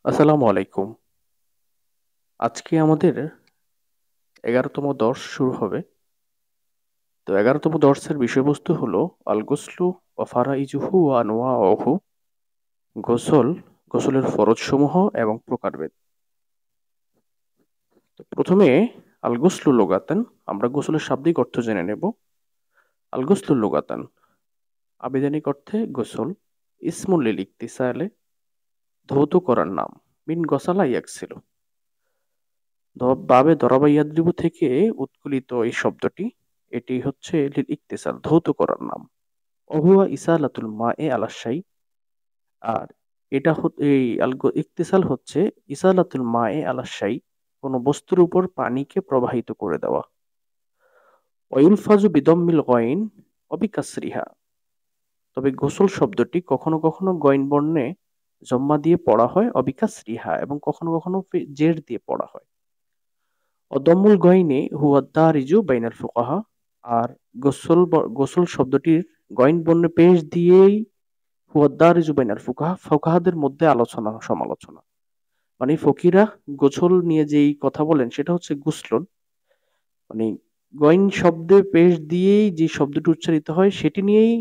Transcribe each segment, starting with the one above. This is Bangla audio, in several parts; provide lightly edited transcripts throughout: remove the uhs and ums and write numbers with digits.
আসসালামু আলাইকুম। আজকে আমাদের ১১তম দর্স শুরু হবে। তো ১১তম দর্সের বিষয়বস্তু হলো আল গুসলু ওয়া ফারাইজুহু ওয়া আনওয়াউহু। গোসল, গোসলের ফরজসমূহ এবং প্রকারভেদ। তো প্রথমে আল গুসলু লুগাতান, আমরা গোসলের শাব্দিক অর্থ জেনে নেব। আল গুসলু লুগাতান, আবিধানিক অর্থে গোসল। ইসমুল লিল ইকতিসালে, ধৌত করার নাম। মিন গসালা ইয়াগসিলু, বাবে দরাবা ইয়াদরিবু থেকে উৎকুলিত এই শব্দটি। এটি হচ্ছে লিল ইকতিসাল, ধৌত করার নাম। অহুয়া ইসালাতুল মায়ে আলা শাই। আর এটা এই ইকতিসাল হচ্ছে ইসালাতুল মায়ে আলা শাই, কোনো বস্তুর উপর পানিকে প্রবাহিত করে দেওয়া। ওয়ুলফাজু বিদম্মিল গয়ন অবিকাসরিহা, তবে গোসল শব্দটি কখনো কখনো গইন বর্ণে জম্মা দিয়ে পড়া হয় অবিকাসরিহা, এবং কখনো কখনো জের দিয়ে পড়া হয়। অদম্মুল গয়নে হুয়া দারিজু বাইনাল ফুকাহা। আর গোসল শব্দটির গইন বর্ণে পেশ দিয়েই হুয়া দারিজু বাইনাল ফুকাহা, ফুকাহাদের মধ্যে আলোচনা সমালোচনা। মানে ফকিরা গোসল নিয়ে যেই কথা বলেন সেটা হচ্ছে গুসলন। মানে গইন শব্দে পেশ দিয়েই যে শব্দটি উচ্চারিত হয় সেটি নিয়েই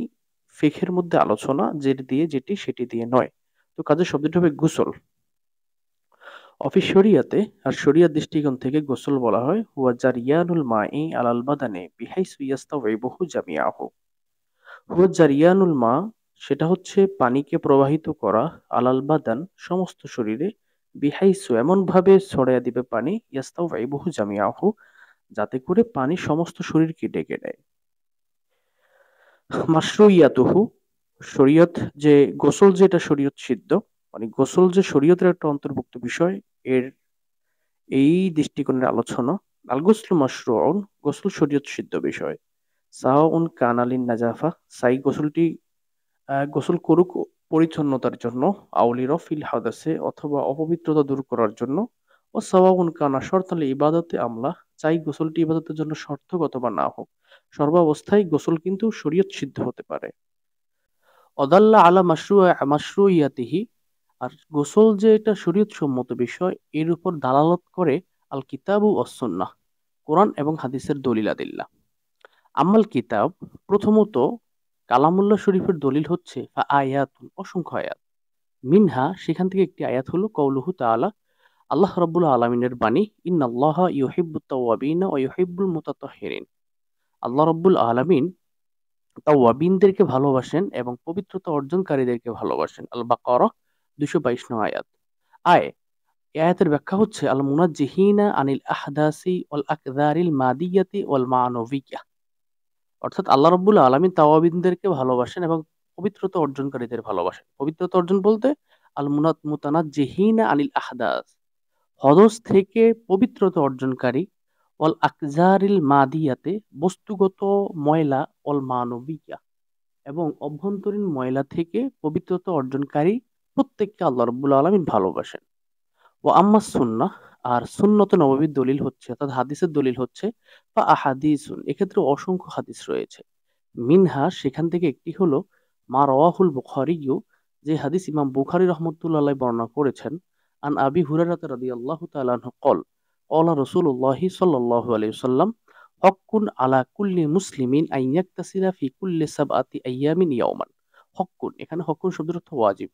ফিকহের মধ্যে আলোচনা, জের দিয়ে যেটি সেটি দিয়ে নয়। তো কাজের শব্দটি হবে গুসল। অফিস শরিয়াতে, আর শরিয়াত দৃষ্টিকোণ থেকে গোসল বলা হয় হুয়া জারিয়ানুল মাই আলাল বাদানে বিহাইসু ইয়াস্তাওয়িবুহু জামিআহু। হুয়া জারিয়ানুল মা, সেটা হচ্ছে পানিকে প্রবাহিত করা, আলাল বাদান সমস্ত শরীরে, বিহাইসু এমন ভাবে ছড়াইয়া দিবে পানি, ইয়াস্তাওয়িবুহু জামিআহু যাতে করে পানি সমস্ত শরীরকে ডেকে নেয়। মাশরুইয়াতুহু, শরীয়ত, যে গোসল যেটা শরীয়ত সিদ্ধ, মানে গোসল যে শরীয়তের একটা অন্তর্ভুক্ত বিষয়, এর এই দৃষ্টিকোণের আলোচনা। আল গুসলু মাশরুউন, গোসল শরীয়ত সিদ্ধ বিষয়। সাওয়াউন কানা লিন নাজাফা, সাই গোসলটি গোসল করুক পরিচ্ছন্নতার জন্য, আউলি রফিল হাদাসে অথবা অপবিত্রতা দূর করার জন্য, ও সাওয়াউন কানা শর্তান লি ইবাদাতে আমলা, চাই গোসলটি ইবাদতের জন্য সার্থক অথবা না হোক, সর্বাবস্থায় গোসল কিন্তু শরীয়ত সিদ্ধ হতে পারে। অদাল্লা আলা মাশরুইয়াতিহি, আর গোসল যে এটা শরীয়ত সম্মত বিষয় এর উপর দালালত করে আল কিতাবু ওয়াস সুন্নাহ, কোরআন এবং হাদিসের দলিল আদিল্লাহ। আম্মাল কিতাব, প্রথমত কালামুল্লাহ শরীফের দলিল হচ্ছে আয়াতুন, অসংখ্য আয়াত। মিনহা, সেখান থেকে একটি আয়াত হলো কওলুহু তাআলা, আল্লাহ রাব্বুল আলামিনের বাণী, ইন্নাল্লাহা ইউহিব্বুত তাওয়াবিনা ওয়া ইউহিব্বুল মুতাতাহহিরিন। আল্লাহ রাব্বুল আলামিন তাওয়াবিনদেরকে ভালোবাসেন এবং পবিত্রতা অর্জনকারীদেরকে ভালোবাসেন। আল বাকারা 222 নং আয়াত। আয়, এই আয়াতের ব্যাখ্যা হচ্ছে আল মুনাজ্জিহিনা আনিল আহদাসি ওয়াল আকদারিল মাদিয়াতি ওয়াল মানবিয়্যা, অর্থাৎ আল্লাহ রাব্বুল আলামিন তাওয়াবিনদেরকে ভালোবাসেন এবং পবিত্রতা অর্জনকারীদের ভালোবাসেন। পবিত্রতা অর্জন বলতে আল মুতানাজ্জিহিনা আনিল আহদাস, হদস থেকে পবিত্রতা অর্জনকারী, ওয়াল আকজারিল মাদিয়াতে, বস্তুগত ময়লা, ওয়াল মানবিয়্যা, এবং অভ্যন্তরীণ ময়লা থেকে পবিত্রতা অর্জনকারী প্রত্যেককে আল্লাহ রাব্বুল আলামিন ভালোবাসেন। ও আম্মা সুন্নাহ, আর সুন্নত নববীর দলিল হচ্ছে, অর্থাৎ হাদিসের দলিল হচ্ছে বা আহাদিসুন, এক্ষেত্রে অসংখ্য হাদিস রয়েছে। মিনহা, সেখান থেকে একটি হলো মা রাওয়াহুল বুখারীয়ু, যে হাদিস ইমাম বুখারী রাহমাতুল্লাহ আলাইহি বর্ণনা করেছেন। আন আবি হুরায়রা রাদিয়াল্লাহু তাআলা আনহু ক্বাল, ক্বালা রাসূলুল্লাহি সাল্লাল্লাহু আলাইহি ওয়াসাল্লাম, হক্কুন আলা কুল্লি মুসলিমিন আন ইয়াগতাসিলা ফি কুল্লি সাবআতি আইয়ামিন ইয়াওমান। হক্কুন, এখানে হক্কুন শব্দের অর্থ ওয়াজিব।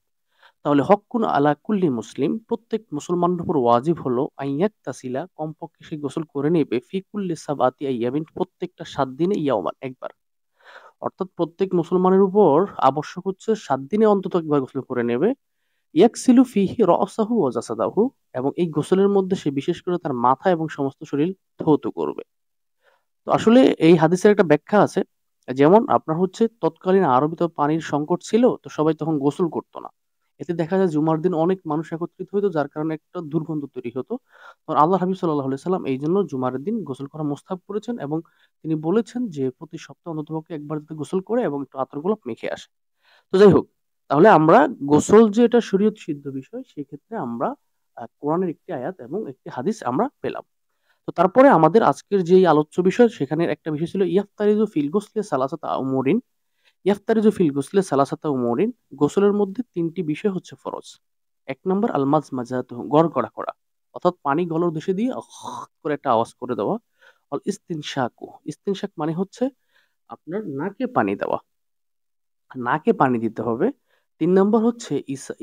তাহলে হক্কুন আলা কুল্লি মুসলিম, প্রত্যেক মুসলমানের উপর ওয়াজিব হলো আইয়াক তাসিলা, কমপক্ষে সে গোসল করে নেবে, ফি কুল্লি সাবআতি আইয়ামিন, প্রত্যেকটা 7 দিনে, ইয়াওমান, একবার। অর্থাৎ প্রত্যেক মুসলমানের উপর আবশ্যক হচ্ছে 7 দিনে অন্তত একবার গোসল করে নেবে। ইয়াকসিলু ফিহি রাসাহু ওয়া জাসাদাহু, এবং এই গোসলের মধ্যে সে বিশেষ করে তার মাথা এবং সমস্ত শরীর ধৌত করবে। তো আসলে এই হাদিসের একটা ব্যাখ্যা আছে। যেমন আপনার হচ্ছে তৎকালীন আরবে তো পানির সংকট ছিল, তো সবাই তখন গোসল করত না। এতে দেখা যায় জুমার দিন অনেক মানুষ একত্রিত হইতো, যার কারণে একটা দুর্গন্ধ তৈরি হতো। তখন আল্লাহ হাবিব সাল্লাল্লাহু আলাইহি সাল্লাম এই জন্য জুমার দিন গোসল করা মুস্তাহাব করেছেন, এবং তিনি বলেছেন যে প্রতি সপ্তাহে অন্ততপক্ষে একবার যাতে গোসল করে এবং একটু আতর গোলাপ মেখে আসে। তো যাই হোক, তাহলে আমরা গোসল যে এটা শরীয়ত সিদ্ধ বিষয়, সেক্ষেত্রে আমরা কোরআনের একটি আয়াত এবং একটি হাদিস আমরা পেলাম। তো তারপরে আমাদের আজকের যেই আলোচ্য বিষয়, সেখানে একটা বিষয় ছিল ইয়াফতারিজু ফিল গুসলি সালাসাতা উমুরিন। ইয়াফতারিজু ফিল গুসলি সালাসাতা উমুরিন, গোসলের মধ্যে তিনটি বিষয় হচ্ছে ফরজ। এক নম্বর আল মাজমাজাতুহু, গড়গড়া করা, অর্থাৎ পানি গলার দেশে দিয়ে করে একটা আওয়াজ করে দেওয়া। অল ইস্তিনশাকু, ইস্তিনশাক মানে হচ্ছে আপনার নাকে পানি দেওয়া, নাকে পানি দিতে হবে। ৩ নম্বর হচ্ছে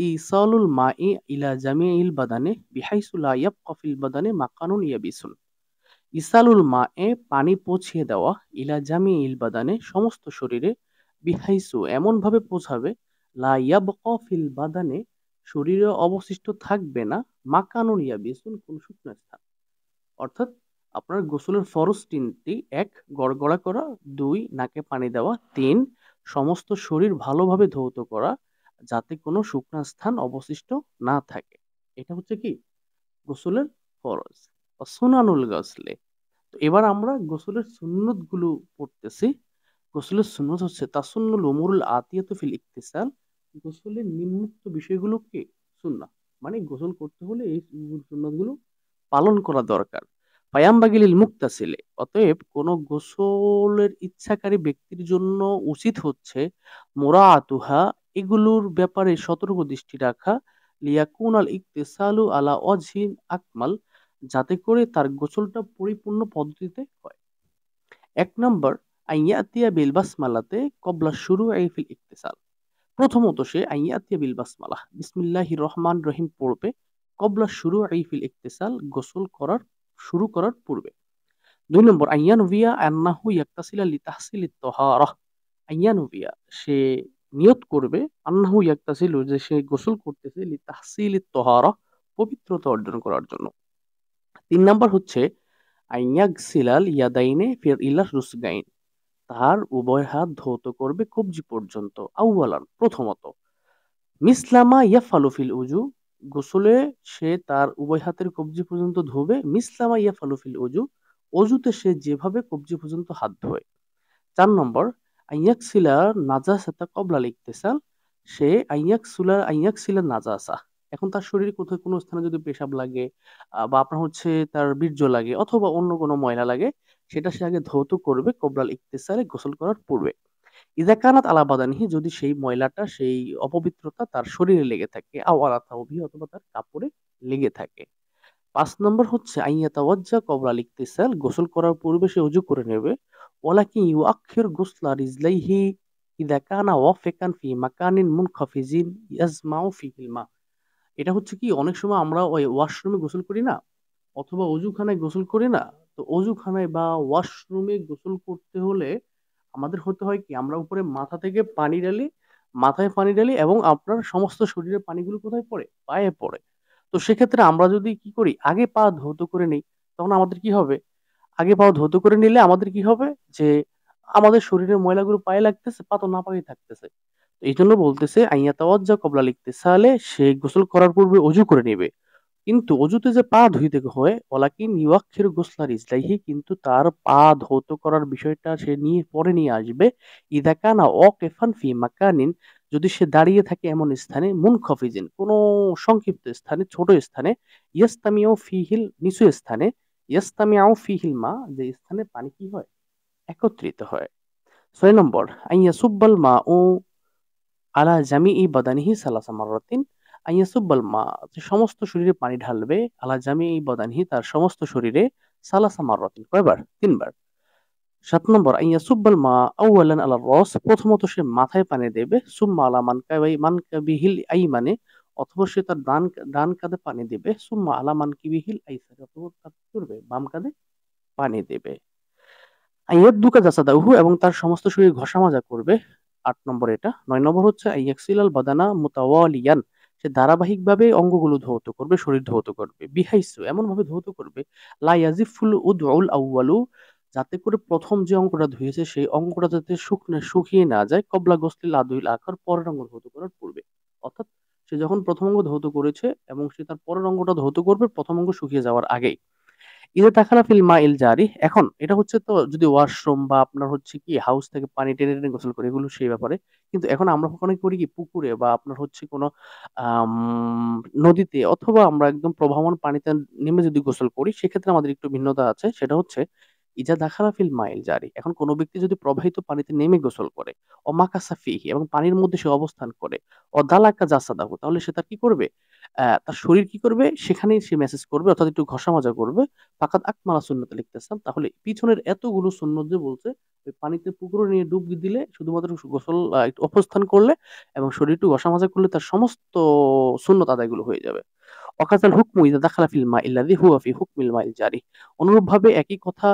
ইসালুল মাই ইলা জামিইল বাদানে বিহাইসু লা ইয়াবকা ফিল বাদানে মাকানুন ইয়াবিসুন। ইসালুল মায়ে, পানি পৌঁছিয়ে দেওয়া, ইলা জামিইল বাদানে, সমস্ত শরীরে, বিহাইসু, এমন ভাবে পৌঁছাবে, লা ইয়াবকা ফিল বাদানে, শরীরে অবশিষ্ট থাকবে না, মাকানুন ইয়াবিসুন, কোন শুকনো স্থান। অর্থাৎ আপনার গোসলের ফরজ তিনটি: এক, গড়গড়া করা; দুই, নাকে পানি দেওয়া; তিন, সমস্ত শরীর ভালোভাবে ধৌত করা, যাতে কোনো শুকনা স্থান অবশিষ্ট না থাকে। এটা হচ্ছে কি গোসলের ফরজ। সুনানুল গসলে। তো এবার আমরা গোসলের সুন্নত গুলো পড়তেছি। গোসলের সুন্নত হচ্ছে তাসুন্নুল উমুরুল আতিয়াতু ফিল ইকতিসাল। গোসলের নিম্নোক্ত বিষয়গুলো কি সুন্নাহ, মানে গোসল করতে হলে এই সুন্নত গুলো পালন করা দরকার। পায়াম্বাগিলিল মুক্তাসিলে, অতএব কোন গোসলের ইচ্ছাকারী ব্যক্তির জন্য উচিত হচ্ছে মুরাআতুহা, এগুলোর ব্যাপারে সতর্ক দৃষ্টি রাখা, লিয়াকুনাল ইকতিসালু আলা ওয়াজহিন আকমাল, যাতে করে তার গোসলটা পরিপূর্ণ পদ্ধতিতে হয়। এক নম্বর, আইয়াতিয়া বিল বাসমালাতে কবলা শুরুই ফিল ইকতিসাল। প্রথমত সে আইয়াতিয়া বিল বাসমালাহ, বিসমিল্লাহির রহমান রহিম পড়বে, কবলা শুরুই ফিল ইকতিসাল, গোসল করার শুরু করার পূর্বে। ২ নম্বর, আইয়ানুভিয়া আন্নাহু ইয়াক্তাসিলা লিতাহসিলিত তাহারাহ। আইয়ানুভিয়া, সে নিয়ত করবে, আন্নাহু ইয়াক্তাসিলু, যে সে গোসল করতেছে, লিতাহসিলিত তাহারাহ, পবিত্রতা অর্জন করার জন্য। ৩ নাম্বার হচ্ছে আইয়াগসিলাল ইয়াদাইনে ফির ইলার রুসগাইন, তার উভয় হাত ধৌত করবে কবজি পর্যন্ত। আউয়ালান, প্রথমত, মিসলামা ইয়াফালু ফিল উজু, গোসলে সে তার উভয় হাতের কবজি পর্যন্ত ধোবে। মিসলামা ইয়াফালু ফিল উজু, অজুতে সে যেভাবে কবজি পর্যন্ত হাত ধোয়। ৪ নম্বর, আইয়াকসিলা নাজাসাতা কবলাল ইকতিসাল, সে আইয়াকসিলা নাজাসা, এখন তার শরীরে কোথাও কোনো স্থানে যদি পেশাব লাগে বা আপনার হচ্ছে তার বীর্য লাগে অথবা অন্য কোনো ময়লা লাগে, সেটা সে আগে ধৌত করবে কবলাল ইকতিসালে, গোসল করার পূর্বে। ইযা কানাত আলা বাদানিহি, যদি সেই ময়লাটা, সেই অপবিত্রতা তার শরীরে লেগে থাকে, আও আলা থাওবিহি, অথবা তার কাপড়ে লেগে থাকে। ৫ নম্বর হচ্ছে আইয়াতাওয়াজ্জা কবলাল ইকতিসাল, গোসল করার পূর্বে সে ওযু করে নেবে। ওয়ালাকিন ইউআখির গুসলা রিজলাইহি ইযা কানা ওয়াফিকান ফি মাকানিন মুনখাফিজিন ইয়াজমাউ ফিহিল মা। এটা হচ্ছে কি, অনেক সময় আমরা ওই ওয়াশরুমে গোসল করি না, অথবা অজুখানায় গোসল করি না। তো অজুখানায় বা ওয়াশরুমে গোসল করতে হলে আমাদের হতে হয় কি, আমরা উপরে মাথা থেকে পানি ঢালি, মাথায় পানি ঢালি, এবং আপনার সমস্ত শরীরের পানিগুলো কোথায় পড়ে, পায়ে পড়ে। তো সেক্ষেত্রে আমরা যদি কি করি, আগে পা ধৌত করে নিই, তখন আমাদের কি হবে, আগে পা ধৌত করে নিলে আমাদের কি হবে, যে আমাদের শরীরের ময়লাগুলো পায়ে লাগতেছে, পা তো না পায়ে থাকতেছে। তো এই জন্য বলতেছে আইয়াতাওয়াজ্জা কবলা লিকতিসালে, সে গোসল করার পূর্বে অজু করে নেবে। কিন্তু অজুতে যে পা ধুইতে হয়, ওয়ালাকিন ইউআখিরু গুসলা রিজলাইহি, কিন্তু তার পা ধৌত করার বিষয়টা সে পরে নিয়ে আসবে। ইযা কানা ওয়াকিফান ফি মাকানিন, যদি সে দাঁড়িয়ে থাকে এমন স্থানে, মুনখাফিজিন, কোনো সংক্ষিপ্ত স্থানে, ছোট স্থানে, ইয়াস্তামিউ ফিহিল, নিচু স্থানে, ইয়াস্তামিউ ফিহিল মা, যে স্থানে পানি কি হয়, একত্রিত হয়। ৬ নম্বর, আইয়াসুব্বাল মাউ আলা জামিই বাদানিহি সালাসা মাররাতিন। আইয়াসুব্বাল মা, যে সমস্ত শরীরে পানি ঢালবে, আলা জামিই বাদানিহি, তার সমস্ত শরীরে, সালাসা মাররাতিন, কয়বার, ৩ বার। ৭ নম্বর, আইয়াসুব্বাল মা আউয়ালান আলা রাস, প্রথমত সে মাথায় পানি দেবে, সুম্মা আলা মানকাবিহিল আইমানে, অথবা সে তার ডান কাঁধে পানি দেবে, সুম্মা আলা মানকিবিহিল আইসারে, অথবা তার কি করবে, বাম কাঁধে পানি দেবে। আইয়াদুকা জাসাদাহু, এবং তার সমস্ত শরীর ঘষা মাজা করবে। ৮ নম্বর এটা। ৯ নম্বর হচ্ছে আইয়াকসিলাল বাদানা মুতাওয়ালিয়ান, সে ধারাবাহিকভাবে অঙ্গগুলো ধৌত করবে, শরীর ধৌত করবে। বিহাইসু, এমন ভাবে ধৌত করবে, লা ইয়াজিফুল উদউল আউয়ালু, যাতে করে প্রথম যে অঙ্গটা ধুয়েছে সেই অঙ্গটা যাতে শুকিয়ে না যায়, কবলা গোসলিল আদুইল আখার, পরের অঙ্গ ধৌত করার পূর্বে। অর্থাৎ সে যখন প্রথম অঙ্গ ধৌত করেছে এবং সে তার পরের অঙ্গটা ধৌত করবে প্রথম অঙ্গ শুকিয়ে যাওয়ার আগেই। ইযা দাখালা ফিল মাইল জারি, এখন এটা হচ্ছে তো যদি ওয়াশরুম বা আপনার হচ্ছে কি হাউস থেকে পানি টেনে টেনে গোসল করে, এগুলো সেই ব্যাপারে। কিন্তু এখন আমরা কখনো করি কি, পুকুরে বা আপনার হচ্ছে কোনো আম নদীতে, অথবা আমরা একদম প্রবাহমান পানিতে নেমে যদি গোসল করি, সেক্ষেত্রে আমাদের একটু ভিন্নতা আছে। সেটা হচ্ছে ইজা দাখালা ফিল মাইল জারি, এখন কোনো ব্যক্তি যদি প্রবাহিত পানিতে নেমে গোসল করে, ও মাকাসা ফিহি, এবং পানির মধ্যে সে অবস্থান করে, ও দালাকা জাসাদাহু, তাহলে সে তার কি করবে, তার শরীর কি করবে সেখানেই সে মেসেজ করবে, অর্থাৎ একটু ঘষা মাজা করবে। ফাকাদ আকমালা সুন্নাত লিখতেছেন, তাহলে পিছনের এতগুলো সুন্নত যে বলছে ওই পানিতে পুকুরে নিয়ে ডুব দিলে শুধুমাত্র গোসল একটু অবস্থান করলে এবং শরীর একটু ঘষা মাজা করলে তার সমস্ত সুন্নত আদায়গুলো হয়ে যাবে। অকাজাল হুকমু ইদা দাখালা ফিল মা ইল্লাযী হুয়া ফি হুকমিল মাইল জারি। অনুরূপভাবে একই কথা,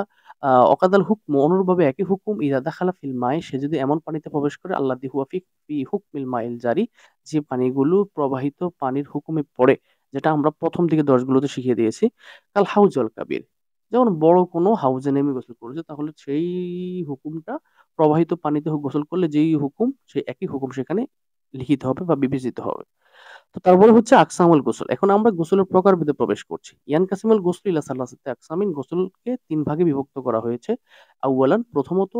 অকাদাল হুকমু অনুরূপভাবে একই হুকুম ইদা দাখালা ফিল মায়ে, সে যদি এমন পানিতে প্রবেশ করে আল্লাযী হুয়া ফি ফি হুকমিল মাইল জারি, যে পানিগুলো প্রবাহিত পানির হুকুমে পড়ে, যেটা আমরা প্রথম দিকে দর্শগুলোতে শিখিয়ে দিয়েছি। কাল হাউজল কাবির, যেমন বড় কোনো হাউজে নেমে গোসল করেছে, তাহলে সেই হুকুমটা প্রবাহিত পানিতে গোসল করলে যেই হুকুম, সেই একই হুকুম সেখানে লিখিত হবে বা বিবেচিত হবে। তো তারপরে হচ্ছে আকসামুল গোসল। এখন আমরা গোসলের প্রকারভেদে প্রবেশ করছি। ইয়ান কাসিমুল গোসল ইলা সালাসাতি আকসামিন, গোসলকে তিন ভাগে বিভক্ত করা হয়েছে। আউয়ালান, প্রথমত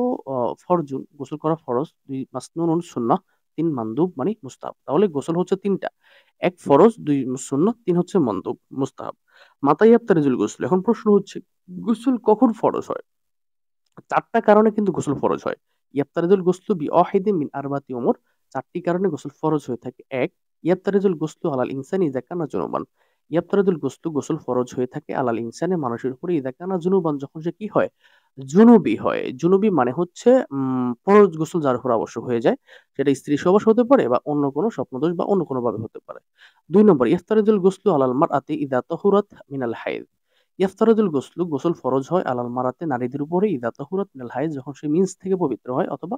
ফরজুন, গোসল করা ফরজ। দুই মাসনুনুন, সুন্নাহ। তিন মানদুব মানে মুস্তাহাব। তাহলে গোসল হচ্ছে তিনটা: এক ফরজ, দুই সুন্নাহ, তিন হচ্ছে মানদুব মুস্তাহাব। মাতাই ইয়াফতারিজুল গোসল। এখন প্রশ্ন হচ্ছে গোসল কখন ফরজ হয়? চারটা কারণে কিন্তু গোসল ফরজ হয়। ইয়াফতারিজুল গোসলু বি ওয়াহিদিন মিন আরবাতি উমুর, চারটি কারণে গোসল ফরজ হয়ে থাকে। এক, ইয়াফতারিজুল গোসলু আলাল ইনসানি ইযা কানা জুনুবান। ইয়াফতারিজুল গোসলু, গোসল ফরজ হয়ে থাকে আলাল ইনসানে, মানুষের উপরে, ইযা কানা জুনুবান, যখন সে কি হয়, জুনুবি হয়। জুনুবি মানে হচ্ছে ফরজ গোসল যার উপর আবশ্যক হয়ে যায়, সেটা স্ত্রী সহবাস হতে পারে বা অন্য কোনো স্বপ্নদোষ বা অন্য কোনো ভাবে হতে পারে। দুই নম্বর, ইয়াফতারিজুল গোসলু আলাল মারআতি ইযা তাহুরাত মিনাল হাইদ। ইয়াফতারুল গোসলু, গোসল ফরজ হয় আলাল মারাতে, নারীদের উপরে, ইদা তাহুরাত মিনাল হাইজ, যখন সে মিন্স থেকে পবিত্র হয় অথবা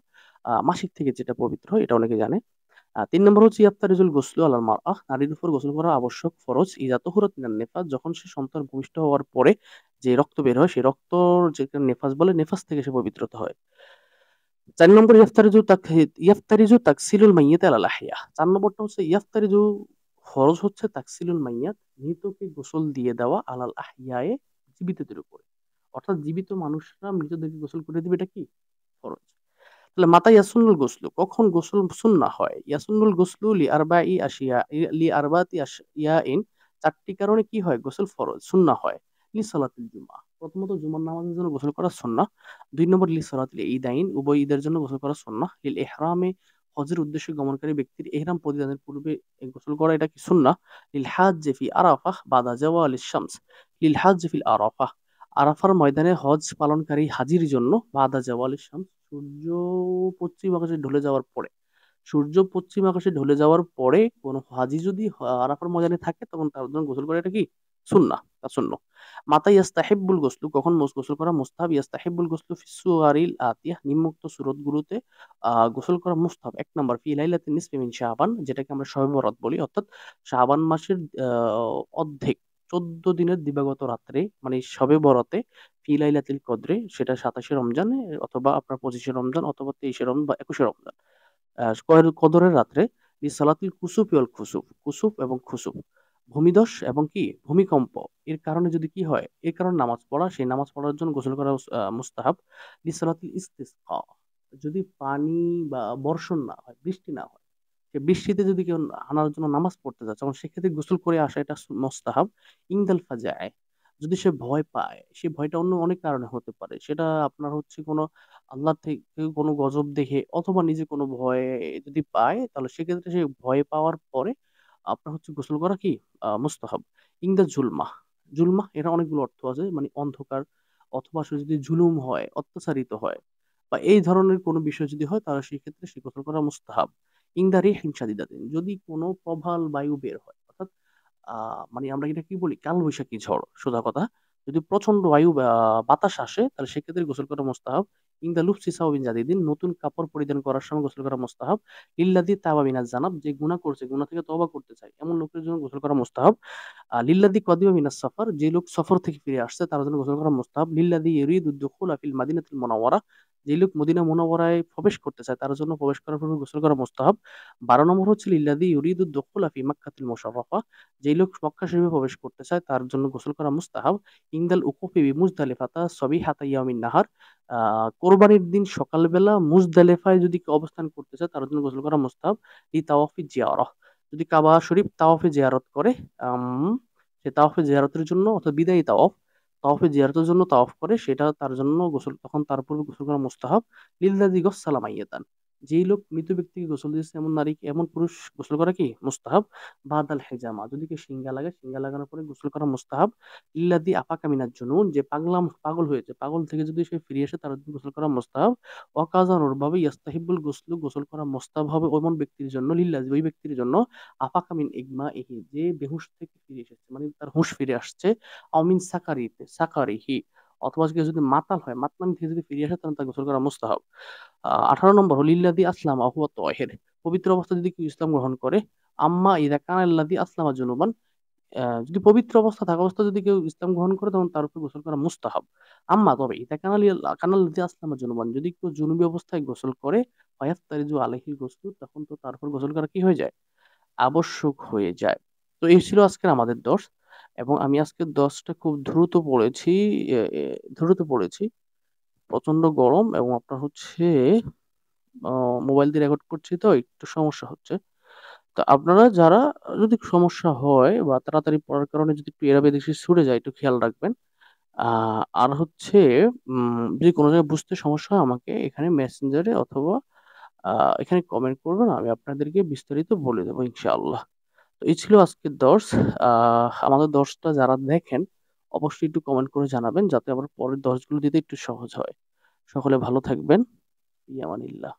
মাসিক থেকে যেটা পবিত্র হয়, এটা অনেকে জানে। তিন নম্বর হচ্ছে ইয়াফতারিজুল গোসলু আলাল মারআহ, নারীর উপর গোসল করা আবশ্যক ফরজ ইদা তাহুরাত মিনান নেফাস, যখন সে সন্তান ভূমিষ্ঠ হওয়ার পরে যে রক্ত বের হয়, সেই রক্ত যেটা নেফাস বলে, নেফাস থেকে সে পবিত্রতা হয়। চার নম্বর ইয়াফতারিজু তাকসিলুল মাইয়িত আলাল আহইয়া। চার নম্বরটা হচ্ছে ইয়াফতারিজু, ফরজ হচ্ছে তাকসিলুল মাইয়াত, মৃতকে গোসল দিয়ে দেওয়া, আলাল আহইয়ায়ে, জীবিতদের উপরে। অর্থাৎ জীবিত মানুষরা মৃতদেরকে গোসল করে দিবে, এটা কি ফরজ। তাহলে মাতা ইয়াসুন্নুল গোসলু, কখন গোসল সুন্নাহ হয়? ইয়াসুন্নুল গোসলু লি আরবাতি আশিয়াইন, চারটি কারণে কি হয় গোসল ফরজ সুন্নাহ হয়। লি সালাতুল জুমআ, প্রথমত জুমার নামাজের জন্য গোসল করা সুন্নাহ। দুই নম্বর লি সালাতুল ঈদাইন, উভয় ঈদের জন্য গোসল করা সুন্নাহ। লিল ইহরামে, হজের উদ্দেশ্যে গমনকারী ব্যক্তির ইহরাম পরিধানের পূর্বে গোসল করা, এটা কি সুন্নাহ। লিল হাজ্জি ফি আরাফাহ বাদা জাওয়ালিশ শামস, লিল হাজ্জি ফিল আরাফাহ, আরাফার ময়দানে হজ পালনকারী হাজির জন্য, বাদা জাওয়ালিশ শামস, সূর্য পশ্চিম আকাশে ঢলে যাওয়ার পরে। সূর্য পশ্চিম আকাশে ঢলে যাওয়ার পরে কোনো হাজি যদি আরাফার ময়দানে থাকে, তখন তার জন্য গোসল করা, এটা কি সুন্নাহ বা সুন্নাহ। মাতা ইয়াস্তাহিব্বুল গোসলু, কখন গোসল করা মুস্তাহাব? ইয়াস্তাহিব্বুল গোসলু ফিস সুওয়ারিল আতিয়াহ, নিম্নোক্ত সূরতগুলোতে গোসল করা মুস্তাহাব। এক নাম্বার ফি লাইলাতিন নিসফি মিন শাবান, যেটাকে আমরা শবে বরাত বলি, অর্থাৎ শাবান মাসের অর্ধেক, 14 দিনের দিবাগত রাত্রে, মানে শবে বরাতে, ফি লাইলাতুল কদরে, সেটা 27শে রমজানে অথবা আপনার 25শে রমজান অথবা 23শে রমজান বা 21শে রমজান, কদরের রাত্রে, সালাতুল কুসুফ ওয়াল খুসুফ, কুসুফ এবং খুসুফ, ভূমিধস এবং কি ভূমিকম্প, এর কারণে যদি কি হয়, এর কারণে নামাজ পড়া, সেই নামাজ পড়ার জন্য গোসল করা মুস্তাহাব। সালাতুল ইস্তিসকা, যদি পানি বা বর্ষণ না হয়, বৃষ্টি না হয়, সে বৃষ্টিতে যদি কেউ আনার জন্য নামাজ পড়তে যাচ্ছে, তখন সেক্ষেত্রে গোসল করে আসা, এটা মুস্তাহাব। ইনদাল ফাজায়, যদি সে ভয় পায়, সে ভয়টা অন্য অনেক কারণে হতে পারে, সেটা আপনার হচ্ছে কোনো আল্লাহ থেকে কোনো গজব দেখে অথবা নিজে কোনো ভয় যদি পায়, তাহলে সেক্ষেত্রে সে ভয় পাওয়ার পরে আপনার হচ্ছে গোসল করা কি মুস্তাহাব। ইংদা জুলমা, জুলমা এর অনেকগুলো অর্থ আছে, মানে অন্ধকার, অথবা সে যদি জুলুম হয়, অত্যাচারিত হয়, বা এই ধরনের কোনো বিষয় যদি হয়, তাহলে সেই ক্ষেত্রে সে গোসল করা মুস্তাহাব। ইংদা রিহিন শাদিদাতিন, যদি কোনো প্রবাল বায়ু বের হয়, অর্থাৎ মানে আমরা এটা কি বলি, কালবৈশাখী ঝড়, সোজা কথা, যদি প্রচন্ড বায়ু বা বাতাস আসে, তাহলে সেক্ষেত্রে গোসল করা মুস্তাহাব। ইনদা লুবসি সাওবিন জাদিদিন, নতুন কাপড় পরিধান করার সময় গোসল করা মুস্তাহাব। লিল্লাযী তাওবা মিনাজ জানাব, যে গুনাহ করছে, গুনাহ থেকে তওবা করতে চায়, এমন লোকের জন্য গোসল করা মুস্তাহাব। লিল্লাযী কদিমা মিনাস সফর, যে লোক সফর থেকে ফিরে আসছে, তার জন্য গোসল করা মুস্তাহাব। লিল্লাযী ইউরিদু দুখুলা ফিল মাদিনাতিল মুনাওয়ারা, যে লোক মদিনা মুনাওয়ারায় প্রবেশ করতে চায়, তার জন্য প্রবেশ করার পূর্বে গোসল করা মুস্তাহাব। 12 নম্বর হচ্ছে লিল্লাযী ইউরিদু দুখুলা ফি মাক্কাতিল মুশাররাফা, যেই লোক মক্কা শরীফে প্রবেশ করতে চায়, তার জন্য গোসল করা মুস্তাহাব। ইনদাল উকুফি বিমুজদালিফাতা সবিহাতা ইয়াউমিন নাহার, কোরবানির দিন সকালবেলা মুজদালিফায় যদি কেউ অবস্থান করতে চায়, তার জন্য গোসল করা মুস্তাহাব। লি তাওয়াফি জিয়ারাহ, যদি কাবা শরীফ তাওয়াফে জিয়ারত করে, আম, সে তাওয়াফে জিয়ারতের জন্য, অর্থাৎ বিদায়ী তাওয়াফ, তাওয়াফে জিয়ারতের জন্য তাওয়াফ করে, সেটা তার জন্য গোসল, তখন তার পূর্বে গোসল করা মুস্তাহাব। লিল্লাযী গসসালা মাইয়াতান, যেই লোক মৃত ব্যক্তিকে গোসল দিয়েছে এমন নারী এমন পুরুষ গোসল করা কি মুস্তাহাব। বাদাল হেজামা, যদি কেউ সিঙ্গা লাগে, সিঙ্গা লাগানোর পরে গোসল করা মুস্তাহাব। ইল্লাদি আফাকা মিনাজ জুনুন, যে পাগল হয়েছে, পাগল থেকে যদি সে ফিরে আসে তার জন্য গোসল করা মুস্তাহাব। ওয়াকাজানুর ভাবে ইয়াস্তাহিবুল গোসলু, গোসল করা মুস্তাহাব হবে ওমন ব্যক্তির জন্য, লিল্লাজি ওই ব্যক্তির জন্য, আফাকা মিন ইগমা ইহি, যে বেহুশ থেকে ফিরে এসেছে, মানে তার হুঁশ ফিরে আসছে। আমিন সাকারিহি, অথবা কেউ যদি মাতাল হয়, মাতলামি থেকে যদি ফিরে আসে তাহলে তার গোসল করা মুস্তাহাব। 18 নম্বর হল ইল্লাদি আসলাম আহুয়া তহের, পবিত্র অবস্থা যদি কেউ ইসলাম গ্রহণ করে। আম্মা ইদা কানা ইল্লাদি আসলামা জুনুবান, যদি পবিত্র অবস্থা থাকা অবস্থা যদি কেউ ইসলাম গ্রহণ করে তখন তার উপর গোসল করা মুস্তাহাব। আম্মা তবে ইদা কানাল্লাদি আসলামা জুনুবান, যদি কেউ জুনুবি অবস্থায় গোসল করে, ফায়াফতারিজু আলাইহি গোসল, তখন তো তার উপর গোসল করা কি হয়ে যায়, আবশ্যক হয়ে যায়। তো এই ছিল আজকের আমাদের দর্স, এবং আমি আজকের দর্সটা খুব দ্রুত পড়েছি। দ্রুত পড়েছি, প্রচন্ড গরম, এবং আপনার হচ্ছে মোবাইল দিয়ে রেকর্ড করছি তো একটু সমস্যা হচ্ছে। তো আপনারা যারা, যদি সমস্যা হয় বা তাড়াতাড়ি পড়ার কারণে যদি একটু এরাবে বেশি ছুটে যায়, একটু খেয়াল রাখবেন। আর হচ্ছে যদি কোনো জায়গায় বুঝতে সমস্যা হয় আমাকে এখানে মেসেঞ্জারে অথবা এখানে কমেন্ট করবেন, আমি আপনাদেরকে বিস্তারিত বলে দেবো ইনশাআল্লাহ। তো এই ছিল আজকের দর্স। আমাদের দর্সটা যারা দেখেন অবশ্যই একটু কমেন্ট করে জানাবেন, যাতে আবার পরের দর্সগুলো দিতে একটু সহজ হয়। সকলে ভালো থাকবেন। ইয়ামানিল্লাহ।